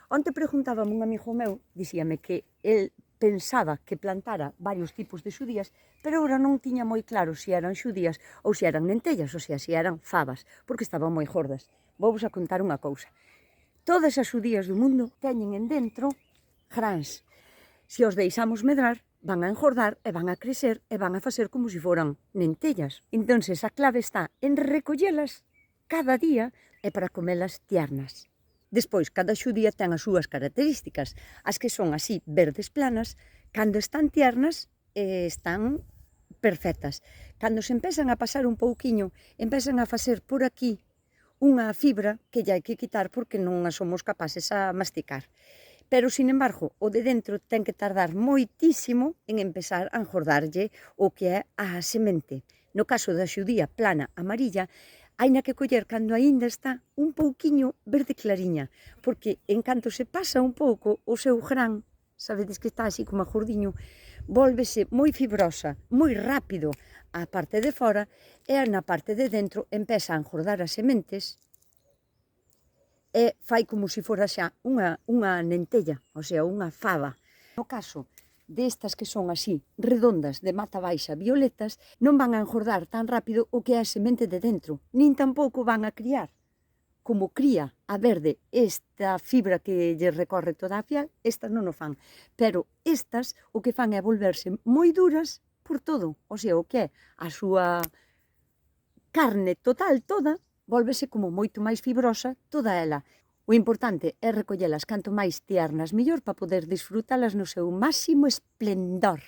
Onte preguntábame un amigo meu, dicíame que el pensaba que plantara varios tipos de xudías, pero agora non tiña moi claro se eran xudías ou se eran lentellas, ou sea, se eran fabas, porque estaban moi gordas. Vou vos a contar unha cousa. Todas as xudías do mundo teñen en dentro grans. Se os deixamos medrar, van a engordar e van a crecer e van a facer como se foran lentellas. Entón, a clave está en recollelas cada día e para comelas tiernas. Despois, cada xudía ten as súas características. As que son así, verdes planas, cando están tiernas, están perfectas. Cando se empezan a pasar un pouquiño, empezan a facer por aquí unha fibra que lle hai que quitar porque non a somos capaces a masticar. Pero, sin embargo, o de dentro ten que tardar moitísimo en empezar a engordarlle o que é a semente. No caso da xudía plana amarilla, haina que coller cando aínda está un pouquiño verde clariña, porque en canto se pasa un pouco o seu gran, sabedes que está así como agordiño, vólvese moi fibrosa, moi rápido á parte de fora e na parte de dentro empeza a engordar as sementes e fai como se fora xa unha lentella, o sea, unha fava. No caso destas que son así, redondas, de mata baixa, violetas, non van a engordar tan rápido o que é a semente de dentro, nin tampouco van a criar. Como cría a verde esta fibra que lle recorre toda a piel, estas non o fan. Pero estas o que fan é volverse moi duras por todo, o sea, o que é a súa carne total toda, volvese como moito máis fibrosa toda ela. O importante é recollelas canto máis tiernas mellor para poder disfrutalas no seu máximo esplendor.